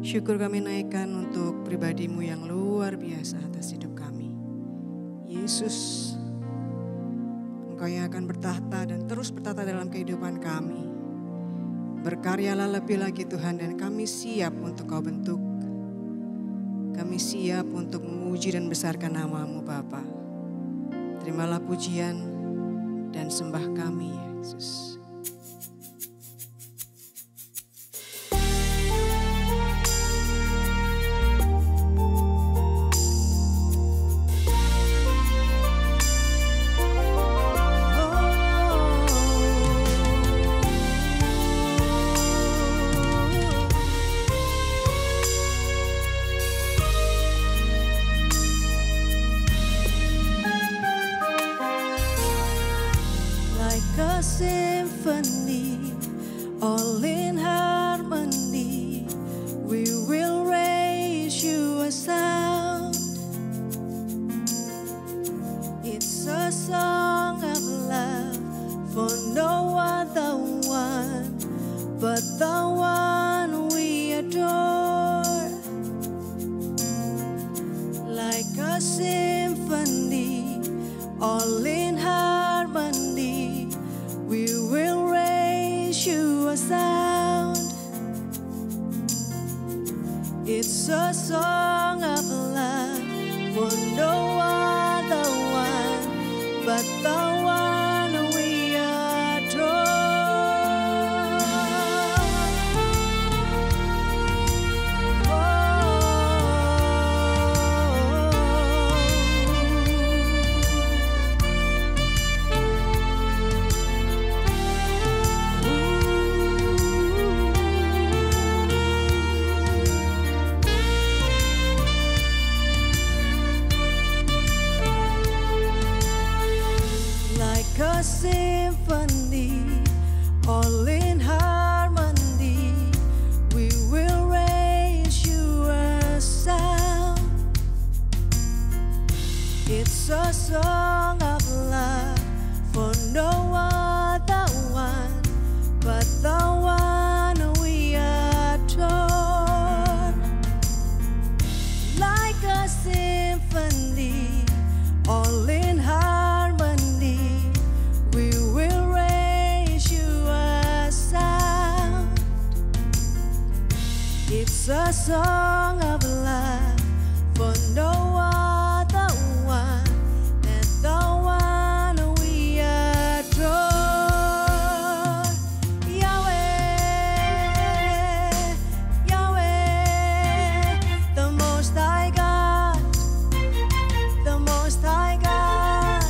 Syukur kami naikkan untuk pribadi-Mu yang luar biasa atas hidup kami. Yesus, Engkau yang akan bertahta dan terus bertahta dalam kehidupan kami. Berkaryalah lebih lagi Tuhan, dan kami siap untuk Kau bentuk. Kami siap untuk memuji dan besarkan nama-Mu Bapa. Terimalah pujian dan sembah kami Yesus. A symphony, all in harmony, we will raise you a sound. It's a song of love for no other one but the one we adore. Like a symphony, all in harmony, we will raise you a sound. It's a song of love for no other one but the one we adore. A symphony, all in harmony, we will raise you a sound. It's a song of love for no other one but the one we adore. Like a symphony, all in harmony, we will raise you a sound. It's a song of love for no other one than the one we adore. Yahweh, Yahweh, the Most High God, the Most High God.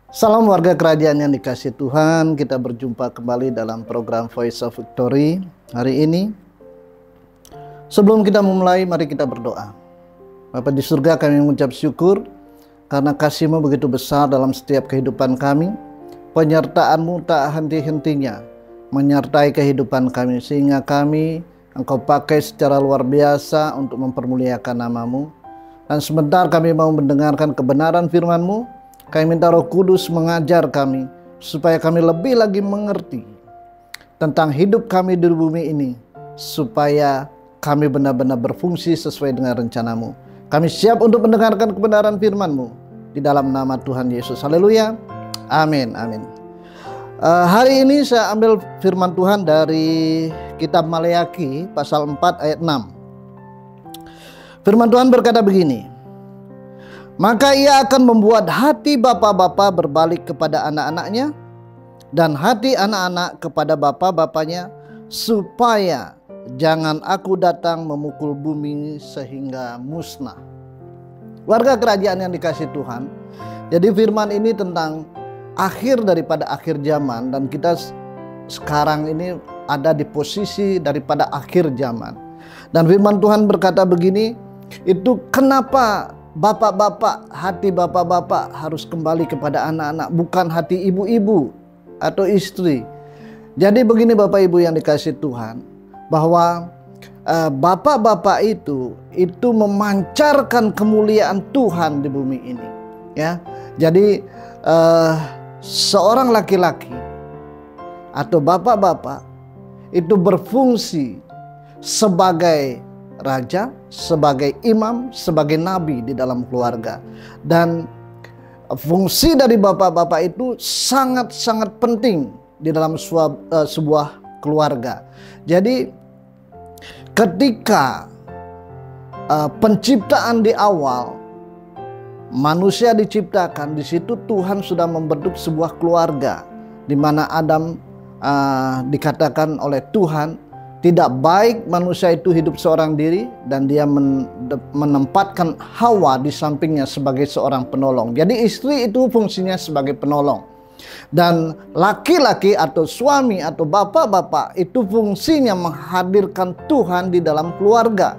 Salam warga kerajaan yang dikasihi Tuhan, kita berjumpa kembali dalam program Voice of Victory hari ini. Sebelum kita memulai, mari kita berdoa. Bapa di surga, kami mengucap syukur karena kasih-Mu begitu besar dalam setiap kehidupan kami. Penyertaan-Mu tak henti-hentinya menyertai kehidupan kami, sehingga kami Engkau pakai secara luar biasa untuk mempermuliakan nama-Mu. Dan sebentar kami mau mendengarkan kebenaran firman-Mu. Kami minta Roh Kudus mengajar kami supaya kami lebih lagi mengerti tentang hidup kami di bumi ini, supaya kami benar-benar berfungsi sesuai dengan rencana-Mu. Kami siap untuk mendengarkan kebenaran firman-Mu di dalam nama Tuhan Yesus. Haleluya. Amin. Amin. Hari ini saya ambil firman Tuhan dari kitab Maleakhi pasal 4 ayat 6. Firman Tuhan berkata begini: maka ia akan membuat hati bapa-bapa berbalik kepada anak-anaknya, dan hati anak-anak kepada bapa-bapanya, supaya jangan aku datang memukul bumi sehingga musnah. Warga kerajaan yang dikasihi Tuhan, jadi firman ini tentang akhir daripada akhir zaman, dan kita sekarang ini ada di posisi daripada akhir zaman. Dan firman Tuhan berkata begini, itu kenapa bapak-bapak, hati bapak-bapak harus kembali kepada anak-anak, bukan hati ibu-ibu atau istri. Jadi begini Bapak Ibu yang dikasihi Tuhan, bahwa bapak-bapak itu memancarkan kemuliaan Tuhan di bumi ini, ya. Jadi seorang laki-laki atau bapak-bapak itu berfungsi sebagai raja, sebagai imam, sebagai nabi di dalam keluarga. Dan fungsi dari bapak-bapak itu sangat-sangat penting di dalam sebuah keluarga. Jadi ketika penciptaan di awal, manusia diciptakan, di situ Tuhan sudah membentuk sebuah keluarga, di mana Adam dikatakan oleh Tuhan tidak baik manusia itu hidup seorang diri, dan dia menempatkan Hawa di sampingnya sebagai seorang penolong. Jadi istri itu fungsinya sebagai penolong, dan laki-laki atau suami atau bapak-bapak itu fungsinya menghadirkan Tuhan di dalam keluarga.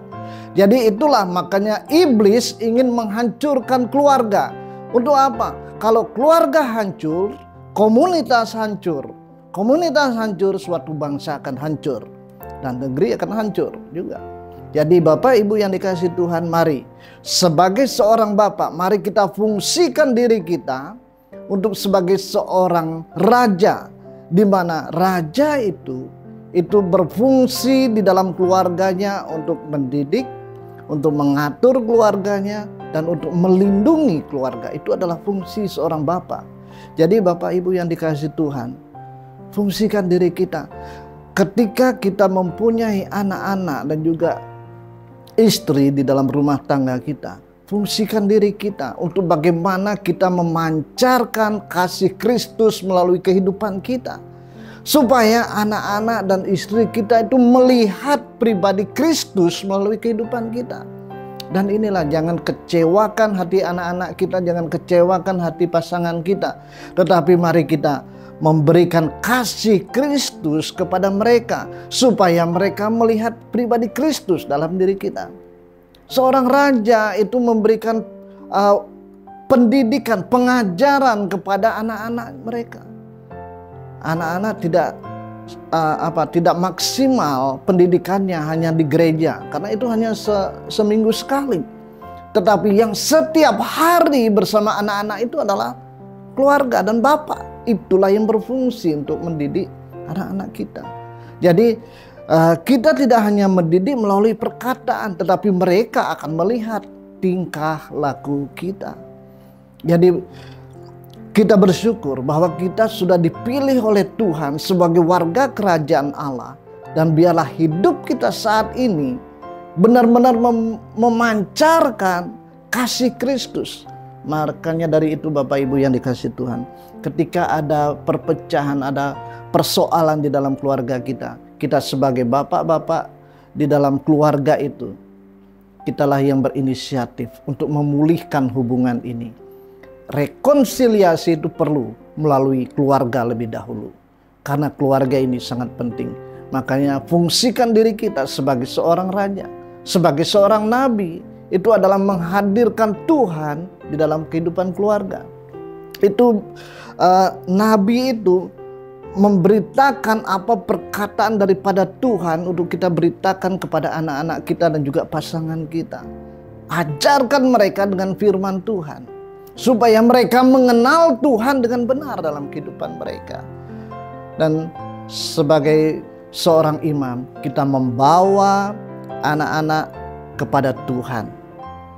Jadi itulah makanya iblis ingin menghancurkan keluarga. Untuk apa? Kalau keluarga hancur, komunitas hancur. Komunitas hancur, suatu bangsa akan hancur, dan negeri akan hancur juga. Jadi Bapak Ibu yang dikasihi Tuhan, mari sebagai seorang bapak, mari kita fungsikan diri kita untuk sebagai seorang raja, di mana raja itu berfungsi di dalam keluarganya untuk mendidik, untuk mengatur keluarganya, dan untuk melindungi keluarga. Itu adalah fungsi seorang bapak. Jadi Bapak Ibu yang dikasihi Tuhan, fungsikan diri kita. Ketika kita mempunyai anak-anak dan juga istri di dalam rumah tangga kita, fungsikan diri kita untuk bagaimana kita memancarkan kasih Kristus melalui kehidupan kita, supaya anak-anak dan istri kita itu melihat pribadi Kristus melalui kehidupan kita. Dan inilah, jangan kecewakan hati anak-anak kita, jangan kecewakan hati pasangan kita, tetapi mari kita memberikan kasih Kristus kepada mereka, supaya mereka melihat pribadi Kristus dalam diri kita. Seorang raja itu memberikan pendidikan, pengajaran kepada anak-anak mereka. Anak-anak tidak maksimal pendidikannya hanya di gereja, karena itu hanya seminggu sekali. Tetapi yang setiap hari bersama anak-anak itu adalah keluarga dan bapak. Itulah yang berfungsi untuk mendidik anak-anak kita. Jadi kita tidak hanya mendidik melalui perkataan, tetapi mereka akan melihat tingkah laku kita. Jadi kita bersyukur bahwa kita sudah dipilih oleh Tuhan sebagai warga kerajaan Allah, dan biarlah hidup kita saat ini benar-benar memancarkan kasih Kristus. Makanya dari itu Bapak Ibu yang dikasihi Tuhan, ketika ada perpecahan, ada persoalan di dalam keluarga kita, kita sebagai bapak-bapak di dalam keluarga itu, kitalah yang berinisiatif untuk memulihkan hubungan ini. rekonsiliasi itu perlu melalui keluarga lebih dahulu. Karena keluarga ini sangat penting. Makanya fungsikan diri kita sebagai seorang raja, sebagai seorang nabi, itu adalah menghadirkan Tuhan di dalam kehidupan keluarga. Itu nabi itu memberitakan apa perkataan daripada Tuhan untuk kita beritakan kepada anak-anak kita dan juga pasangan kita. Ajarkan mereka dengan firman Tuhan, supaya mereka mengenal Tuhan dengan benar dalam kehidupan mereka. Dan sebagai seorang imam, kita membawa anak-anak kepada Tuhan.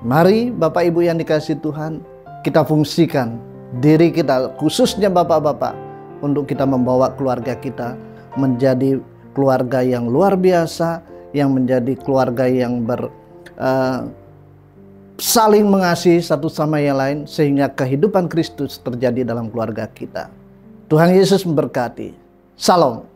Mari Bapak Ibu yang dikasihi Tuhan, kita fungsikan diri kita, khususnya bapak-bapak, untuk kita membawa keluarga kita menjadi keluarga yang luar biasa, yang menjadi keluarga yang saling mengasihi satu sama yang lain, sehingga kehidupan Kristus terjadi dalam keluarga kita. Tuhan Yesus memberkati. Salam.